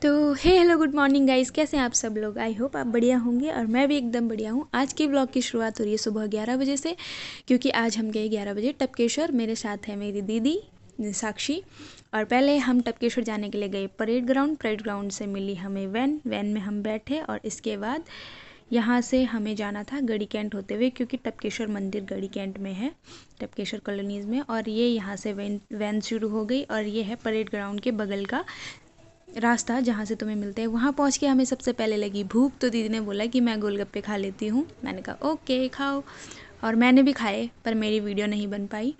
तो hello good morning guys, कैसे हैं आप सब लोग। आई होप आप बढ़िया होंगे और मैं भी एकदम बढ़िया हूँ। आज की व्लॉग की शुरुआत हो रही है सुबह 11 बजे से, क्योंकि आज हम गए 11 बजे टपकेश्वर। मेरे साथ है मेरी दीदी साक्षी। और पहले हम टपकेश्वर जाने के लिए गए परेड ग्राउंड से मिली हमें वैन में हम बैठे। और इसके बाद यहाँ से हमें जाना था गढ़ी कैंट होते हुए, क्योंकि टपकेश्वर मंदिर गढ़ी कैंट में है, टपकेश्वर कॉलोनीज़ में। और ये यहाँ से वैन शुरू हो गई और ये है परेड ग्राउंड के बगल का रास्ता जहाँ से तुम्हें मिलते हैं। वहाँ पहुँच के हमें सबसे पहले लगी भूख, तो दीदी ने बोला कि मैं गोलगप्पे खा लेती हूँ। मैंने कहा ओके खाओ, और मैंने भी खाए, पर मेरी वीडियो नहीं बन पाई।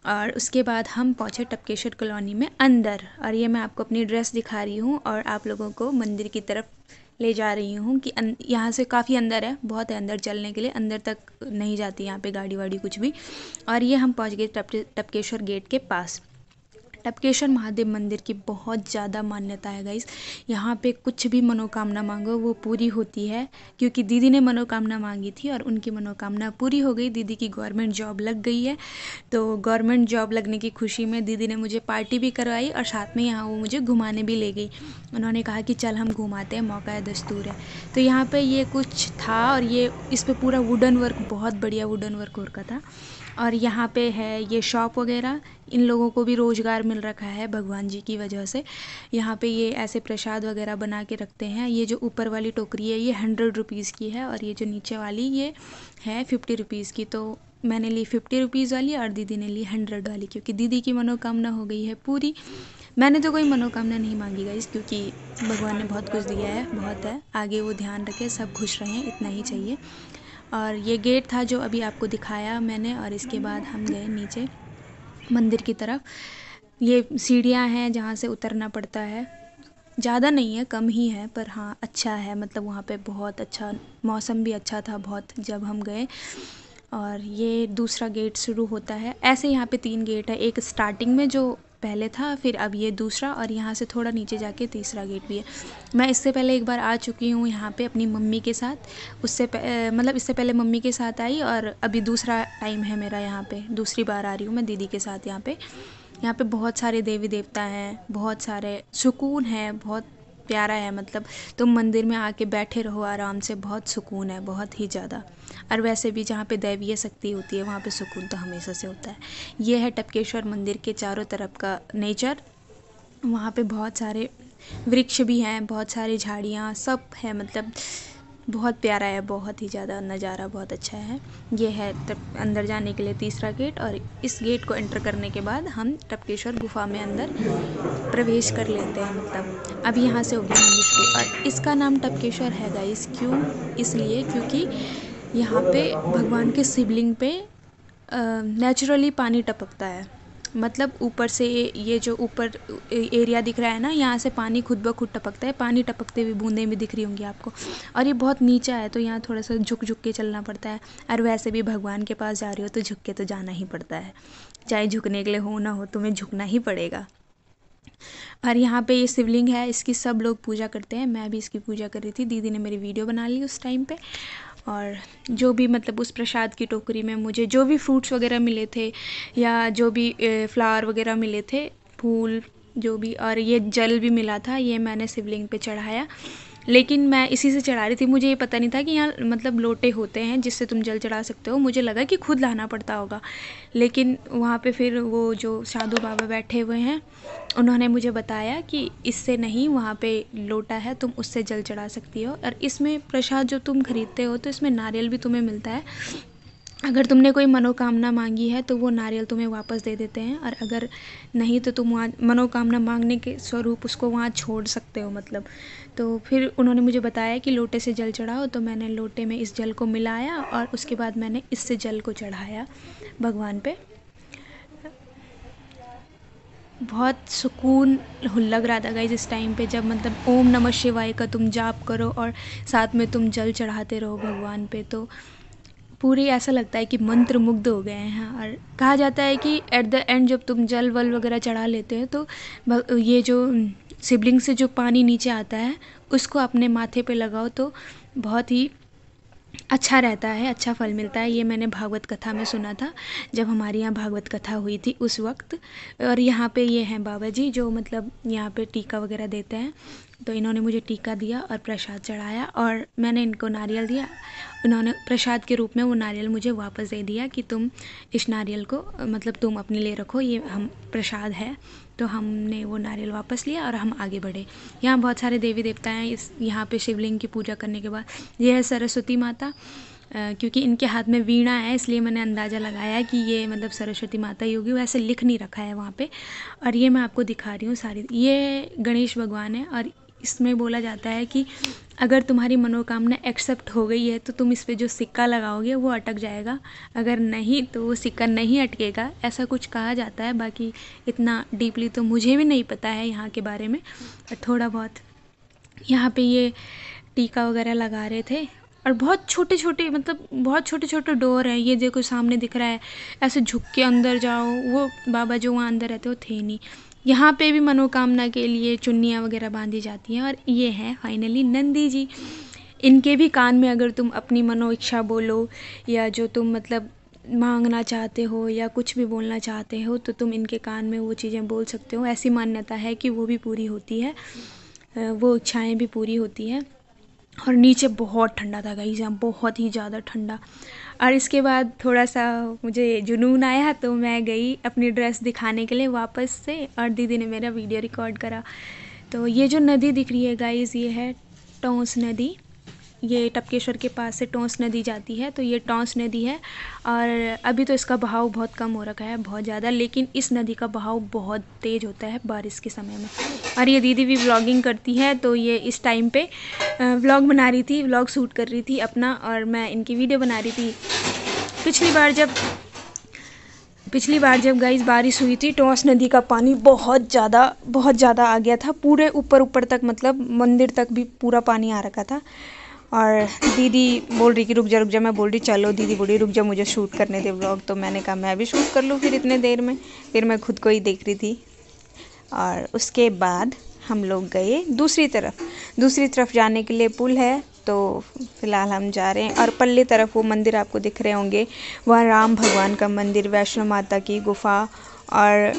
और उसके बाद हम पहुँचे टपकेश्वर कॉलोनी में अंदर। और ये मैं आपको अपनी ड्रेस दिखा रही हूँ और आप लोगों को मंदिर की तरफ ले जा रही हूँ कि यहाँ से काफ़ी अंदर है, बहुत है अंदर चलने के लिए, अंदर तक नहीं जाती यहाँ पे गाड़ी वाड़ी कुछ भी। और ये हम पहुँच गए टपकेश्वर गेट के पास। टपकेश्वर महादेव मंदिर की बहुत ज़्यादा मान्यता है गाइस। यहाँ पे कुछ भी मनोकामना मांगो वो पूरी होती है, क्योंकि दीदी ने मनोकामना मांगी थी और उनकी मनोकामना पूरी हो गई। दीदी की गवर्नमेंट जॉब लग गई है, तो गवर्नमेंट जॉब लगने की खुशी में दीदी ने मुझे पार्टी भी करवाई और साथ में यहाँ वो मुझे घुमाने भी ले गई। उन्होंने कहा कि चल हम घुमाते हैं, मौका है दस्तूर है। तो यहाँ पर ये कुछ था और ये इस पर पूरा वुडन वर्क, बहुत बढ़िया वुडन वर्क हो रखा था। और यहाँ पे है ये शॉप वगैरह, इन लोगों को भी रोज़गार मिल रखा है भगवान जी की वजह से। यहाँ पे ये ऐसे प्रसाद वगैरह बना के रखते हैं। ये जो ऊपर वाली टोकरी है ये 100 रुपीज़ की है और ये जो नीचे वाली ये है 50 रुपीज़ की। तो मैंने ली 50 रुपीज़ वाली और दीदी ने ली 100 वाली, क्योंकि दीदी की मनोकामना हो गई है पूरी। मैंने तो कोई मनोकामना नहीं मांगी गाइस, क्योंकि भगवान ने बहुत कुछ दिया है, बहुत है। आगे वो ध्यान रखे, सब खुश रहें, इतना ही चाहिए। और ये गेट था जो अभी आपको दिखाया मैंने। और इसके बाद हम गए नीचे मंदिर की तरफ। ये सीढ़ियाँ हैं जहाँ से उतरना पड़ता है, ज़्यादा नहीं है, कम ही है, पर हाँ अच्छा है। मतलब वहाँ पे बहुत अच्छा मौसम भी अच्छा था बहुत जब हम गए। और ये दूसरा गेट शुरू होता है। ऐसे यहाँ पे 3 गेट है, एक स्टार्टिंग में जो पहले था, फिर अब ये दूसरा, और यहाँ से थोड़ा नीचे जाके तीसरा गेट भी है। मैं इससे पहले एक बार आ चुकी हूँ यहाँ पे अपनी मम्मी के साथ। मतलब इससे पहले मम्मी के साथ आई और अभी दूसरा टाइम है मेरा यहाँ पे, दूसरी बार आ रही हूँ मैं दीदी के साथ यहाँ पे। यहाँ पे बहुत सारे देवी देवता हैं, बहुत सारे सुकून है, बहुत प्यारा है। मतलब तुम मंदिर में आके बैठे रहो आराम से, बहुत सुकून है, बहुत ही ज़्यादा। और वैसे भी जहाँ पे दैवीय शक्ति होती है वहाँ पे सुकून तो हमेशा से होता है। ये है टपकेश्वर मंदिर के चारों तरफ का नेचर। वहाँ पे बहुत सारे वृक्ष भी हैं, बहुत सारी झाड़ियाँ सब है। मतलब बहुत प्यारा है, बहुत ही ज़्यादा नज़ारा बहुत अच्छा है। ये है तब अंदर जाने के लिए तीसरा गेट, और इस गेट को एंटर करने के बाद हम टपकेश्वर गुफा में अंदर प्रवेश कर लेते हैं। मतलब अब यहाँ से हो गया मंदिर शुरू। और इसका नाम टपकेश्वर है गाइस, क्यों? इसलिए क्योंकि यहाँ पे भगवान के शिवलिंग पे नेचुरली पानी टपकता है। मतलब ऊपर से ये जो ऊपर एरिया दिख रहा है ना, यहाँ से पानी खुद ब खुद टपकता है। पानी टपकते हुए बूंदें भी दिख रही होंगी आपको। और ये बहुत नीचा है, तो यहाँ थोड़ा सा झुक झुक के चलना पड़ता है। और वैसे भी भगवान के पास जा रही हो तो झुक के तो जाना ही पड़ता है, चाहे झुकने के लिए हो ना हो, तुम्हें झुकना ही पड़ेगा। और यहाँ पे ये शिवलिंग है, इसकी सब लोग पूजा करते हैं। मैं भी इसकी पूजा कर रही थी, दीदी ने मेरी वीडियो बना ली उस टाइम पे। और जो भी मतलब उस प्रसाद की टोकरी में मुझे जो भी फ्रूट्स वगैरह मिले थे, या जो भी फ्लावर वगैरह मिले थे, फूल जो भी, और ये जल भी मिला था, ये मैंने शिवलिंग पे चढ़ाया। लेकिन मैं इसी से चढ़ा रही थी, मुझे ये पता नहीं था कि यहाँ मतलब लोटे होते हैं जिससे तुम जल चढ़ा सकते हो। मुझे लगा कि खुद लाना पड़ता होगा, लेकिन वहाँ पे फिर वो जो साधु बाबा बैठे हुए हैं उन्होंने मुझे बताया कि इससे नहीं, वहाँ पे लोटा है, तुम उससे जल चढ़ा सकती हो। और इसमें प्रसाद जो तुम खरीदते हो तो इसमें नारियल भी तुम्हें मिलता है। अगर तुमने कोई मनोकामना मांगी है तो वो नारियल तुम्हें वापस दे देते हैं, और अगर नहीं तो तुम वहाँ मनोकामना मांगने के स्वरूप उसको वहाँ छोड़ सकते हो। मतलब तो फिर उन्होंने मुझे बताया कि लोटे से जल चढ़ाओ, तो मैंने लोटे में इस जल को मिलाया और उसके बाद मैंने इससे जल को चढ़ाया भगवान पे। बहुत सुकून लग रहा था गाइस इस टाइम पे, जब मतलब ओम नमः शिवाय का तुम जाप करो और साथ में तुम जल चढ़ाते रहो भगवान पे, तो पूरी ऐसा लगता है कि मंत्र मुग्ध हो गए हैं। और कहा जाता है कि एट द एंड जब तुम जल वल वगैरह चढ़ा लेते हो तो ये जो शिवलिंग से जो पानी नीचे आता है उसको अपने माथे पे लगाओ, तो बहुत ही अच्छा रहता है, अच्छा फल मिलता है। ये मैंने भागवत कथा में सुना था, जब हमारे यहाँ भागवत कथा हुई थी उस वक्त। और यहाँ पे ये हैं बाबा जी जो मतलब यहाँ पे टीका वगैरह देते हैं। तो इन्होंने मुझे टीका दिया और प्रसाद चढ़ाया और मैंने इनको नारियल दिया। उन्होंने प्रसाद के रूप में वो नारियल मुझे वापस दे दिया कि तुम इस नारियल को मतलब तुम अपने लिए रखो, ये हम प्रसाद है। तो हमने वो नारियल वापस लिया और हम आगे बढ़े। यहाँ बहुत सारे देवी देवता हैं। इस यहाँ पे शिवलिंग की पूजा करने के बाद ये है सरस्वती माता। क्योंकि इनके हाथ में वीणा है इसलिए मैंने अंदाज़ा लगाया कि ये मतलब सरस्वती माता ही होगी, वैसे लिख नहीं रखा है वहाँ पे। और ये मैं आपको दिखा रही हूँ सारी, ये गणेश भगवान है। और इसमें बोला जाता है कि अगर तुम्हारी मनोकामना एक्सेप्ट हो गई है तो तुम इस पे जो सिक्का लगाओगे वो अटक जाएगा, अगर नहीं तो वो सिक्का नहीं अटकेगा, ऐसा कुछ कहा जाता है। बाकी इतना डीपली तो मुझे भी नहीं पता है यहाँ के बारे में, थोड़ा बहुत। यहाँ पे ये टीका वगैरह लगा रहे थे और बहुत छोटे छोटे मतलब बहुत छोटे छोटे डोर हैं। ये देखो सामने दिख रहा है, ऐसे झुक के अंदर जाओ। वो बाबा जो वहाँ अंदर रहते वो थे नहीं। यहाँ पे भी मनोकामना के लिए चुन्नियाँ वगैरह बांधी जाती हैं। और ये हैं फाइनली नंदी जी। इनके भी कान में अगर तुम अपनी मनो इच्छा बोलो या जो तुम मतलब मांगना चाहते हो या कुछ भी बोलना चाहते हो तो तुम इनके कान में वो चीज़ें बोल सकते हो। ऐसी मान्यता है कि वो भी पूरी होती है, वो इच्छाएं भी पूरी होती हैं। और नीचे बहुत ठंडा था गाइस, यहाँ बहुत ही ज़्यादा ठंडा। और इसके बाद थोड़ा सा मुझे जुनून आया तो मैं गई अपनी ड्रेस दिखाने के लिए वापस से, और दीदी ने मेरा वीडियो रिकॉर्ड करा। तो ये जो नदी दिख रही है गाइस ये है टोंस नदी। ये टपकेश्वर के पास से टोंस नदी जाती है, तो ये टोंस नदी है। और अभी तो इसका बहाव बहुत कम हो रखा है, बहुत ज़्यादा, लेकिन इस नदी का बहाव बहुत तेज़ होता है बारिश के समय में। और ये दीदी भी व्लॉगिंग करती है, तो ये इस टाइम पे व्लॉग बना रही थी, व्लॉग शूट कर रही थी अपना, और मैं इनकी वीडियो बना रही थी। पिछली बार जब गाइस बारिश हुई थी टोंस नदी का पानी बहुत ज़्यादा आ गया था, पूरे ऊपर तक, मतलब मंदिर तक भी पूरा पानी आ रखा था। और दीदी बोल रही कि रुक जा, मैं बोल रही चलो, दीदी बोल रही रुक जा मुझे शूट करने दे व्लॉग। तो मैंने कहा मैं भी शूट कर लूँ फिर इतने देर में। फिर मैं खुद को ही देख रही थी। और उसके बाद हम लोग गए दूसरी तरफ जाने के लिए पुल है, तो फ़िलहाल हम जा रहे हैं। और पल्ले तरफ वो मंदिर आपको दिख रहे होंगे, वहाँ राम भगवान का मंदिर, वैष्णो माता की गुफा और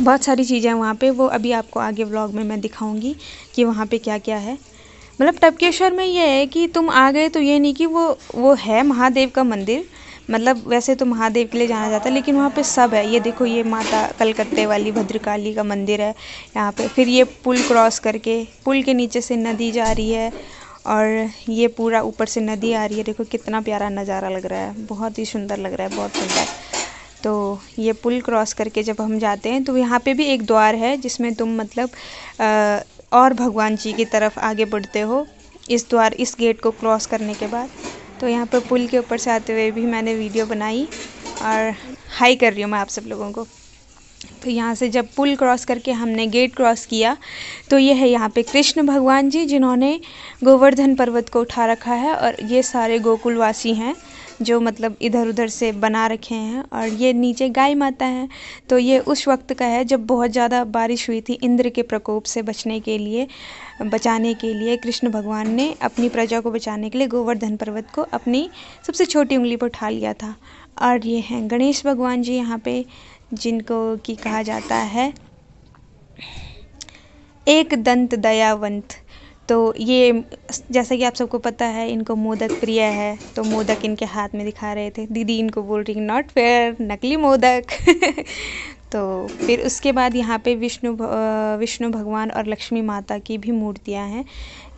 बहुत सारी चीज़ें वहाँ पे। वो अभी आपको आगे व्लॉग में मैं दिखाऊंगी कि वहाँ पे क्या क्या है। मतलब टपकेश्वर में ये है कि तुम आ गए तो ये नहीं कि वो है महादेव का मंदिर, मतलब वैसे तो महादेव के लिए जाना जाता है, लेकिन वहाँ पे सब है। ये देखो ये माता कलकत्ते वाली भद्रकाली का मंदिर है यहाँ पे। फिर ये पुल क्रॉस करके पुल के नीचे से नदी जा रही है और ये पूरा ऊपर से नदी आ रही है। देखो कितना प्यारा नज़ारा लग रहा है, बहुत ही सुंदर लग रहा है, बहुत सुंदर। तो ये पुल क्रॉस करके जब हम जाते हैं तो यहाँ पे भी एक द्वार है जिसमें तुम मतलब और भगवान जी की तरफ आगे बढ़ते हो इस गेट को क्रॉस करने के बाद। तो यहाँ पर पुल के ऊपर से आते हुए भी मैंने वीडियो बनाई और हाई कर रही हूँ मैं आप सब लोगों को। तो यहाँ से जब पुल क्रॉस करके हमने गेट क्रॉस किया तो ये है यहाँ पे कृष्ण भगवान जी जिन्होंने गोवर्धन पर्वत को उठा रखा है। और ये सारे गोकुलवासी हैं जो मतलब इधर उधर से बना रखे हैं। और ये नीचे गाय माता है। तो ये उस वक्त का है जब बहुत ज़्यादा बारिश हुई थी, इंद्र के प्रकोप से बचाने के लिए कृष्ण भगवान ने अपनी प्रजा को बचाने के लिए गोवर्धन पर्वत को अपनी सबसे छोटी उंगली पर उठा लिया था। और ये हैं गणेश भगवान जी यहाँ पे, जिनको कि कहा जाता है एक दंत दयावंत। तो ये जैसा कि आप सबको पता है इनको मोदक प्रिय है, तो मोदक इनके हाथ में दिखा रहे थे। दीदी इनको बोल रही नॉट फेयर, नकली मोदक। तो फिर उसके बाद यहाँ पे विष्णु भगवान और लक्ष्मी माता की भी मूर्तियाँ हैं।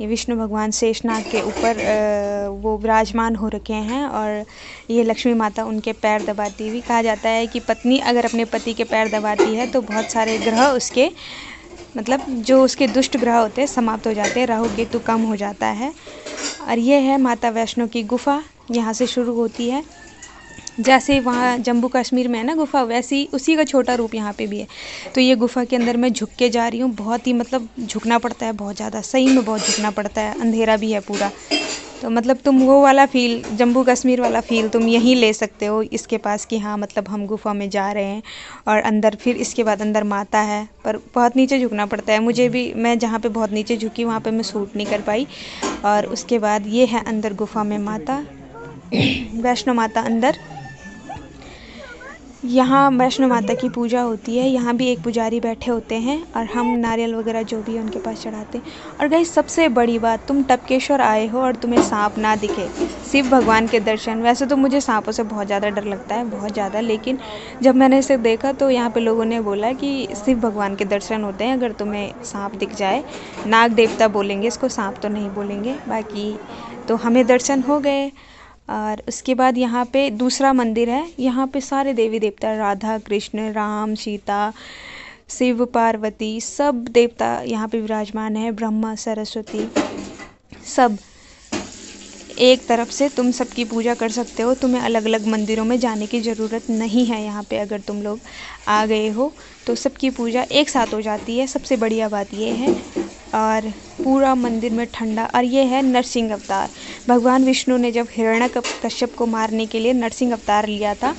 ये विष्णु भगवान शेषनाग के ऊपर वो विराजमान हो रखे हैं और ये लक्ष्मी माता उनके पैर दबाती हुई। कहा जाता है कि पत्नी अगर अपने पति के पैर दबाती है तो बहुत सारे ग्रह उसके मतलब जो उसके दुष्ट ग्रह होते हैं समाप्त हो जाते हैं, राहु केतु कम हो जाता है। और ये है माता वैष्णो की गुफा, यहाँ से शुरू होती है। जैसे वहाँ जम्मू कश्मीर में है ना गुफा, वैसी उसी का छोटा रूप यहाँ पे भी है। तो ये गुफा के अंदर मैं झुक के जा रही हूँ, बहुत ही मतलब झुकना पड़ता है बहुत ज़्यादा, सही में बहुत झुकना पड़ता है, अंधेरा भी है पूरा। तो मतलब तुम वो वाला फ़ील, जम्मू कश्मीर वाला फ़ील तुम यहीं ले सकते हो इसके पास कि हाँ मतलब हम गुफ़ा में जा रहे हैं। और अंदर फिर इसके बाद अंदर माता है, पर बहुत नीचे झुकना पड़ता है मुझे भी। मैं जहाँ पे बहुत नीचे झुकी वहाँ पे मैं शूट नहीं कर पाई। और उसके बाद ये है अंदर गुफ़ा में माता, वैष्णो माता अंदर। यहाँ वैष्णो माता की पूजा होती है। यहाँ भी एक पुजारी बैठे होते हैं और हम नारियल वगैरह जो भी है उनके पास चढ़ाते हैं। और गाइस सबसे बड़ी बात, तुम टपकेश्वर आए हो और तुम्हें सांप ना दिखे, शिव भगवान के दर्शन। वैसे तो मुझे सांपों से बहुत ज़्यादा डर लगता है, बहुत ज़्यादा, लेकिन जब मैंने इसे देखा तो यहाँ पे लोगों ने बोला कि शिव भगवान के दर्शन होते हैं अगर तुम्हें सांप दिख जाए। नाग देवता बोलेंगे इसको, सांप तो नहीं बोलेंगे। बाकी तो हमें दर्शन हो गए। और उसके बाद यहाँ पे दूसरा मंदिर है। यहाँ पे सारे देवी देवता, राधा कृष्ण, राम, सीता, शिव पार्वती, सब देवता यहाँ पे विराजमान है। ब्रह्मा, सरस्वती, सब एक तरफ से तुम सबकी पूजा कर सकते हो। तुम्हें अलग अलग मंदिरों में जाने की ज़रूरत नहीं है। यहाँ पे अगर तुम लोग आ गए हो तो सबकी पूजा एक साथ हो जाती है। सबसे बढ़िया बात ये है। और पूरा मंदिर में ठंडा। और ये है नरसिंह अवतार। भगवान विष्णु ने जब हिरण्यकश्यप को मारने के लिए नरसिंह अवतार लिया था,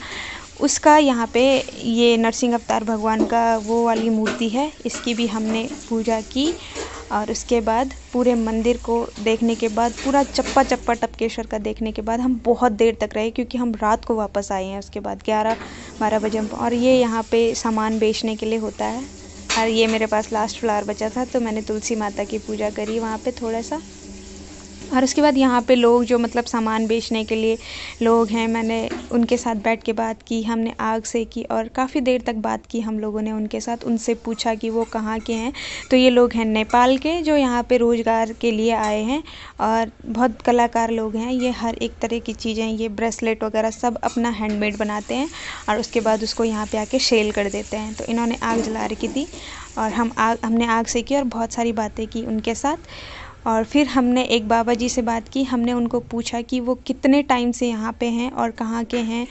उसका यहाँ पे ये नरसिंह अवतार भगवान का वो वाली मूर्ति है। इसकी भी हमने पूजा की। और उसके बाद पूरे मंदिर को देखने के बाद, पूरा चप्पा चप्पा टपकेश्वर का देखने के बाद हम बहुत देर तक रहे, क्योंकि हम रात को वापस आए हैं। उसके बाद 11-12 बजे और ये यहाँ पे सामान बेचने के लिए होता है। और ये मेरे पास लास्ट फ्लावर बचा था तो मैंने तुलसी माता की पूजा करी वहाँ पे थोड़ा सा। और उसके बाद यहाँ पे लोग जो मतलब सामान बेचने के लिए लोग हैं, मैंने उनके साथ बैठ के बात की। हमने आग सेकी और काफ़ी देर तक बात की हम लोगों ने उनके साथ। उनसे पूछा कि वो कहाँ के हैं। तो ये लोग हैं नेपाल के, जो यहाँ पे रोज़गार के लिए आए हैं। और बहुत कलाकार लोग हैं ये। हर एक तरह की चीज़ें, ये ब्रेसलेट वगैरह सब अपना हैंडमेड बनाते हैं और उसके बाद उसको यहाँ पे आके सेल कर देते हैं। तो इन्होंने आग जला रखी थी और हमने आग सेकी और बहुत सारी बातें की उनके साथ। और फिर हमने एक बाबा जी से बात की। हमने उनको पूछा कि वो कितने टाइम से यहाँ पे हैं और कहाँ के हैं,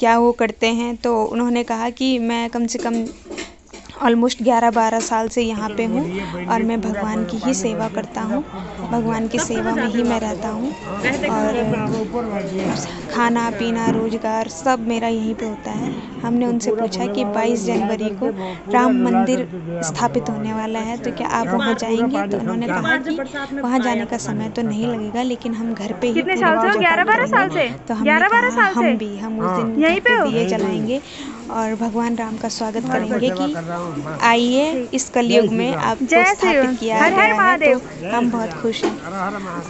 क्या वो करते हैं। तो उन्होंने कहा कि मैं कम से कम ऑलमोस्ट 11-12 साल से यहाँ पे हूँ और मैं भगवान की ही सेवा करता हूँ। भगवान की सेवा में ही मैं रहता हूँ और खाना पीना रोज़गार सब मेरा यहीं पे होता है। हमने उनसे पूछा कि 22 जनवरी को राम मंदिर स्थापित होने वाला है, तो क्या आप वहाँ जाएंगे। तो उन्होंने कहा कि वहाँ जाने का समय तो नहीं लगेगा, लेकिन हम घर पे ही पूरी पूजा करेंगे। तो हमने कहा हम उस दिन घर पे दिए जलाएंगे और भगवान राम का स्वागत करेंगे कि आइए इस कलयुग में आपको स्थापित किया गया है। तो हम बहुत खुश हैं।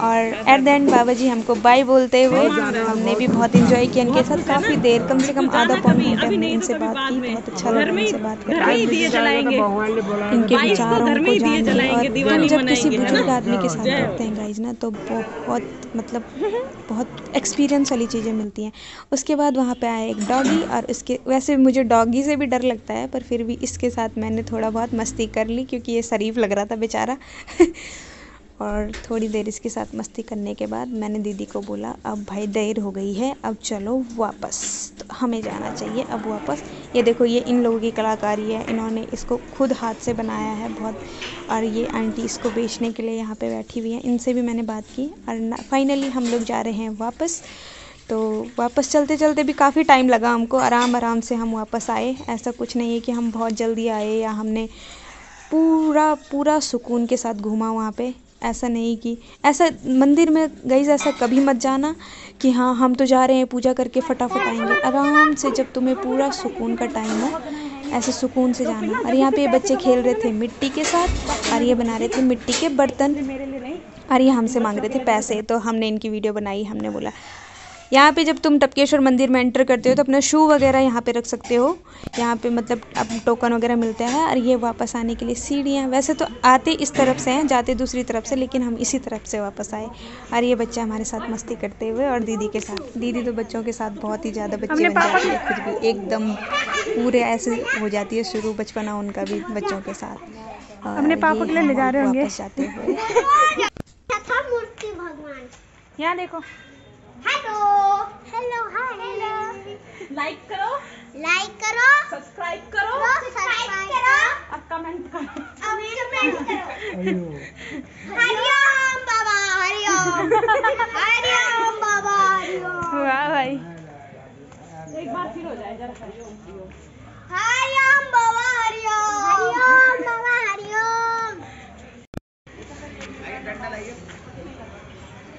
और एट द एंड बाबा जी हमको बाय बोलते हुए हमने भी बहुत इंजॉय किया इनके साथ। काफ़ी देर, कम से कम आधा पौन घंटे हमने इनसे बात की। बहुत अच्छा लगा इनसे बात करके, इनके विचारों को जान के। और हम जब किसी बुजुर्ग आदमी के साथ बैठते हैं गाइज ना, तो बहुत मतलब बहुत एक्सपीरियंस वाली चीज़ें मिलती हैं। उसके बाद वहाँ पे आया एक डॉगी और इसके, वैसे मुझे डॉगी से भी डर लगता है पर फिर भी इसके साथ मैंने थोड़ा बहुत मस्ती कर ली क्योंकि ये शरीफ लग रहा था बेचारा। और थोड़ी देर इसके साथ मस्ती करने के बाद मैंने दीदी को बोला अब भाई देर हो गई है, अब चलो वापस। तो हमें जाना चाहिए अब वापस। ये देखो ये इन लोगों की कलाकारी है, इन्होंने इसको खुद हाथ से बनाया है बहुत। और ये आंटी इसको बेचने के लिए यहाँ पे बैठी हुई हैं, इनसे भी मैंने बात की। और फाइनली हम लोग जा रहे हैं वापस। तो वापस चलते चलते भी काफ़ी टाइम लगा हमको, आराम से हम वापस आए। ऐसा कुछ नहीं है कि हम बहुत जल्दी आए या हमने पूरा सुकून के साथ घूमा वहाँ पे। ऐसा नहीं कि ऐसा मंदिर में गाइस ऐसा कभी मत जाना कि हाँ हम तो जा रहे हैं पूजा करके फटाफट आएंगे। आराम से जब तुम्हें पूरा सुकून का टाइम हो, ऐसे सुकून से जाना। और यहाँ पे ये बच्चे खेल रहे थे मिट्टी के साथ और ये बना रहे थे मिट्टी के बर्तन और ये हमसे मांग रहे थे पैसे। तो हमने इनकी वीडियो बनाई। हमने बोला यहाँ पे जब तुम टपकेश्वर मंदिर में एंटर करते हो तो अपना शू वगैरह यहाँ पे रख सकते हो। यहाँ पे मतलब अब टोकन वगैरह मिलता है। और ये वापस आने के लिए सीढ़ियाँ, वैसे तो आते इस तरफ से हैं, जाते दूसरी तरफ से, लेकिन हम इसी तरफ से वापस आए। और ये बच्चा हमारे साथ मस्ती करते हुए और दीदी के साथ, दीदी तो बच्चों के साथ बहुत ही ज़्यादा बच्चे बन जाती है, खुद भी एकदम पूरे ऐसे हो जाती है शुरू बचपना उनका भी बच्चों के साथ। अपने पापा के लिए ले जा रहे होंगे वापस जाते हुए। यहाँ देखो, hello hello hi hello, like करो सब्सक्राइब करो और कमेंट करो हरिओम बाबा हरिओम। हो जाए जरा। हरिओम बाबा हरिओम, हरिओम बाबा हरिओम। डंडा लाइए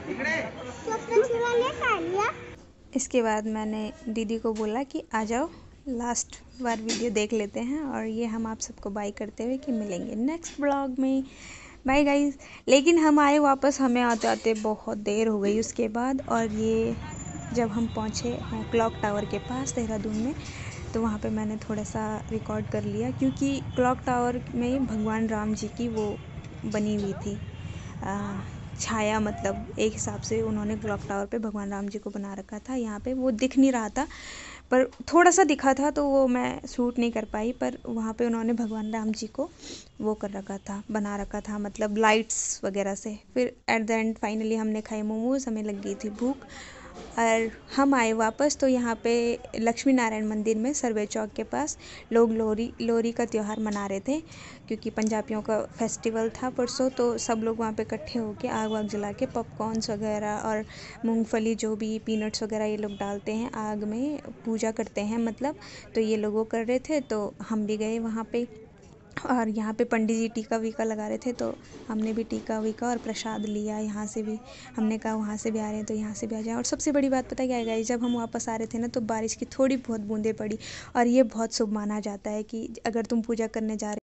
इकड़े तो अपना चूड़ा ले खा लिया। इसके बाद मैंने दीदी को बोला कि आ जाओ लास्ट बार वीडियो देख लेते हैं, और ये हम आप सबको बाय करते हुए कि मिलेंगे नेक्स्ट ब्लॉग में। Bye guys. लेकिन हम आए वापस, हमें आते आते बहुत देर हो गई उसके बाद, और ये जब हम पहुँचे क्लॉक टावर के पास देहरादून में, तो वहाँ पे मैंने थोड़ा सा रिकॉर्ड कर लिया, क्योंकि क्लॉक टावर में भगवान राम जी की वो बनी हुई थी छाया, मतलब एक हिसाब से उन्होंने क्लॉक टावर पे भगवान राम जी को बना रखा था। यहाँ पे वो दिख नहीं रहा था, पर थोड़ा सा दिखा था, तो वो मैं शूट नहीं कर पाई, पर वहाँ पे उन्होंने भगवान राम जी को वो कर रखा था, बना रखा था, मतलब लाइट्स वगैरह से। फिर एट द एंड फाइनली हमने खाए मोमोज, हमें लग गई थी भूख, और हम आए वापस। तो यहाँ पे लक्ष्मी नारायण मंदिर में सर्वे चौक के पास लोग लोहरी का त्यौहार मना रहे थे, क्योंकि पंजाबियों का फेस्टिवल था परसों। तो सब लोग वहाँ पे इकट्ठे होके आग वाग जला के पॉपकॉर्न्स वगैरह और मूंगफली, जो भी पीनट्स वगैरह ये लोग डालते हैं आग में, पूजा करते हैं मतलब। तो ये लोग वो कर रहे थे, तो हम भी गए वहाँ पे, और यहाँ पे पंडित जी टीका वीका लगा रहे थे, तो हमने भी टीका वीका और प्रसाद लिया यहाँ से भी। हमने कहा वहाँ से भी आ रहे हैं तो यहाँ से भी आ जाए। और सबसे बड़ी बात पता क्या है गाइस, जब हम वापस आ रहे थे ना, तो बारिश की थोड़ी बहुत बूंदें पड़ी, और ये बहुत शुभ माना जाता है कि अगर तुम पूजा करने जा रहे